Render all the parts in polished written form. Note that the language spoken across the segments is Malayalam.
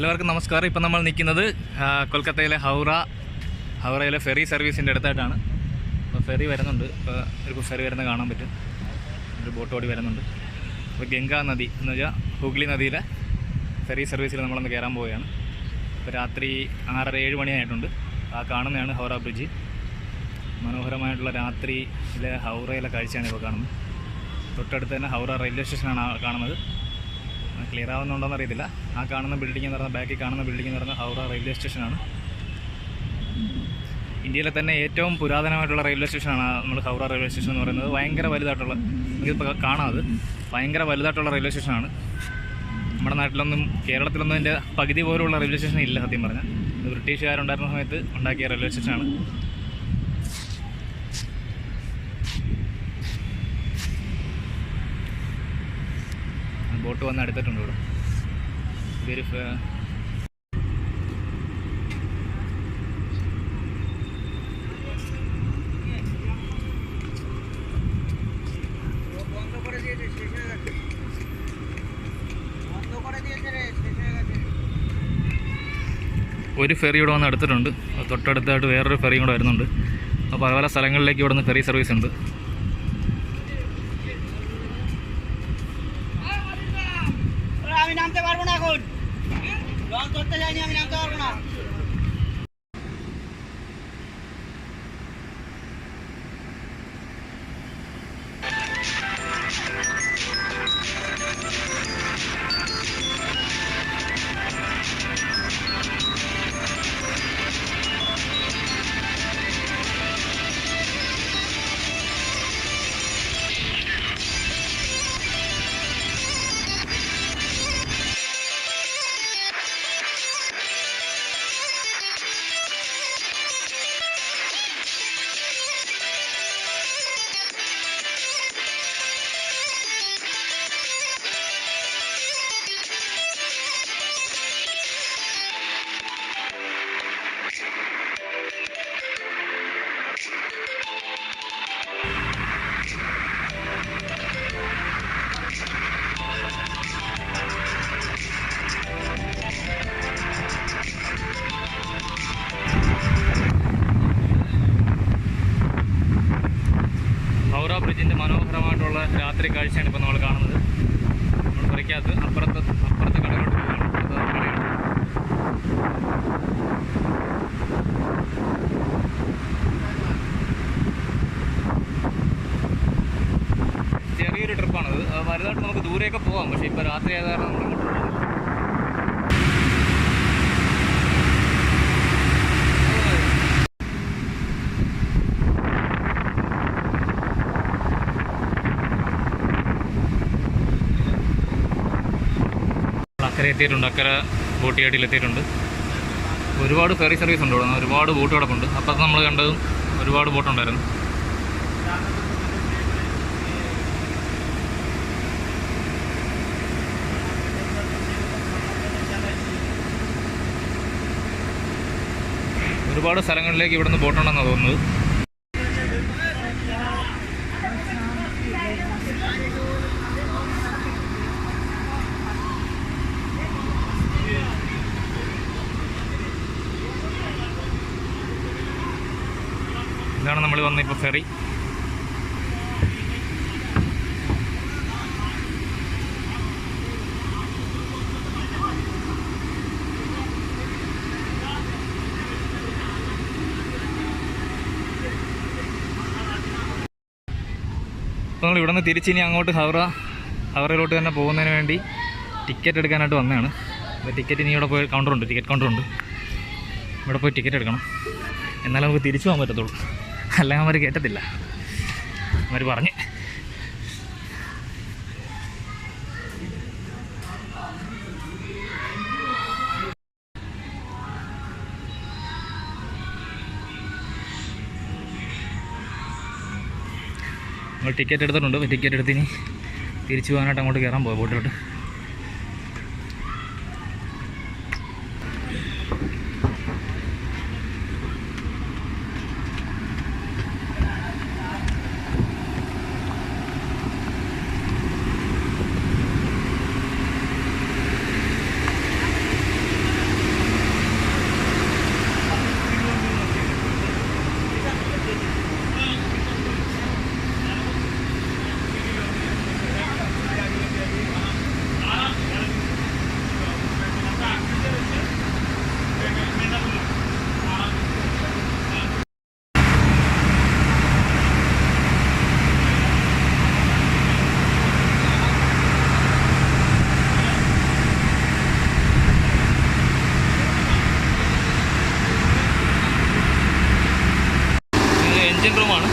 എല്ലാവർക്കും നമസ്കാരം. ഇപ്പം നമ്മൾ നിൽക്കുന്നത് കൊൽക്കത്തയിലെ ഹൗറയിലെ ഫെറി സർവീസിൻ്റെ അടുത്തായിട്ടാണ്. അപ്പോൾ ഫെറി വരുന്നുണ്ട്. ഇപ്പോൾ ഒരു ഫെറി വരുന്നത് കാണാൻ പറ്റും. ഒരു ബോട്ട് ഓടി വരുന്നുണ്ട്. അപ്പോൾ ഗംഗാ നദി എന്ന് വെച്ചാൽ ഹുഗ്ലി നദിയിലെ ഫെറി സർവീസിൽ നമ്മളൊന്ന് കയറാൻ പോവുകയാണ്. ഇപ്പോൾ രാത്രി 6:30-7 മണിയായിട്ടുണ്ട്. ആ കാണുന്നതാണ് ഹൗറ ബ്രിഡ്ജ്. മനോഹരമായിട്ടുള്ള രാത്രിയിലെ ഹൗറയിലെ കാഴ്ചയാണ് ഇപ്പോൾ കാണുന്നത്. തൊട്ടടുത്ത് തന്നെ ഹൗറ റെയിൽവേ സ്റ്റേഷനാണ് കാണുന്നത്. ക്ലിയർ ആവുന്നുണ്ടോയെന്ന് അറിയത്തില്ല. ആ കാണുന്ന ബിൽഡിംഗ് എന്ന് പറഞ്ഞാൽ ബാക്കിൽ കാണുന്ന ബിൽഡിംഗ് എന്ന് പറഞ്ഞാൽ ഹൗറ റെയിൽവേ സ്റ്റേഷനാണ്. ഇന്ത്യയിലെ തന്നെ ഏറ്റവും പുരാതനമായിട്ടുള്ള റെയിൽവേ സ്റ്റേഷനാണ് നമ്മൾ ഹൗറ റെയിൽവേ സ്റ്റേഷൻ എന്ന് പറയുന്നത്. ഭയങ്കര വലുതായിട്ടുള്ള, നമുക്കിപ്പോൾ കാണാം, അത് ഭയങ്കര വലുതായിട്ടുള്ള റെയിൽവേ സ്റ്റേഷനാണ്. നമ്മുടെ നാട്ടിലൊന്നും കേരളത്തിലൊന്നും അതിൻ്റെ പകുതി പോലുള്ള റെയിൽവേ സ്റ്റേഷൻ ഇല്ല സത്യം പറഞ്ഞാൽ. ബ്രിട്ടീഷുകാരുണ്ടായിരുന്ന സമയത്ത് ഉണ്ടാക്കിയ റെയിൽവേ സ്റ്റേഷനാണ്. ബോട്ട് വന്ന് അടുത്തിട്ടുണ്ട് ഇവിടെ. ഇതൊരു ഒരു ഫെറി ഇവിടെ വന്ന് എടുത്തിട്ടുണ്ട്. തൊട്ടടുത്തായിട്ട് വേറൊരു ഫെറിയും കൂടെ വരുന്നുണ്ട്. അപ്പോൾ പല പല സ്ഥലങ്ങളിലേക്ക് ഇവിടെ നിന്ന് ഫെറി സർവീസ് ഉണ്ട്. ഹൗറ ബ്രിഡ്ജിൻ്റെ മനോഹരമായിട്ടുള്ള രാത്രി കാഴ്ചയാണ് ഇപ്പോൾ നമ്മൾ കാണുന്നത്. നമ്മൾ പുറയ്ക്കകത്ത് അപ്പുറത്തെ കടലോട്ട് പോവുകയാണ്. ചെറിയൊരു ട്രിപ്പാണത്. വലുതായിട്ട് നമുക്ക് ദൂരെയൊക്കെ പോകാം. പക്ഷേ ഇപ്പോൾ രാത്രി ആയത് കാരണം നമ്മൾ ഇങ്ങോട്ട് പോകുന്നത്. അക്കരെ എത്തിയിട്ടുണ്ട്. അക്കരെ ബോട്ടിയായിട്ടിലെത്തിയിട്ടുണ്ട്. ഒരുപാട് ഫെറി സർവീസ് ഉണ്ട് ഇവിടെ. ഒരുപാട് ബോട്ട് കിടപ്പുണ്ട്. അപ്പം നമ്മൾ കണ്ടതും ഒരുപാട് ബോട്ടുണ്ടായിരുന്നു. ഒരുപാട് സ്ഥലങ്ങളിലേക്ക് ഇവിടുന്ന് ബോട്ടുണ്ടെന്നാണ് തോന്നുന്നത്. ഇതാണ് നമ്മൾ വന്ന ഇപ്പോൾ ഫെറി. അപ്പോൾ നമ്മൾ ഇവിടെ നിന്ന് തിരിച്ചിനി അങ്ങോട്ട് ഹൗറയിലോട്ട് തന്നെ പോകുന്നതിന് വേണ്ടി ടിക്കറ്റ് എടുക്കാനായിട്ട് വന്നതാണ്. അപ്പോൾ ടിക്കറ്റ് ഇനി ഇവിടെ പോയി ടിക്കറ്റ് കൗണ്ടറുണ്ട്. ഇവിടെ പോയി ടിക്കറ്റ് എടുക്കണം. എന്നാലും നമുക്ക് തിരിച്ചു പോകാൻ പറ്റത്തുള്ളൂ. അല്ലെങ്കിൽ അവർ കേട്ടത്തില്ല. അവർ പറഞ്ഞ് നമ്മൾ ടിക്കറ്റ് എടുത്തിട്ടുണ്ട്. ടിക്കറ്റ് എടുത്തിനി തിരിച്ചു പോകാനായിട്ട് അങ്ങോട്ട് കയറാൻ പോയി ബോട്ടിലോട്ട്. എഞ്ചിൻ റൂമാണ്.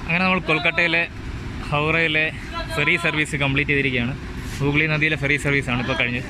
അങ്ങനെ നമ്മൾ കൊൽക്കത്തയിലെ ഹൗറയിലെ ഫെറി സർവീസ് കംപ്ലീറ്റ് ചെയ്തിരിക്കുകയാണ്. ഹൂഗ്ലി നദിയിലെ ഫെറി സർവീസാണ് ഇപ്പോൾ കഴിഞ്ഞത്.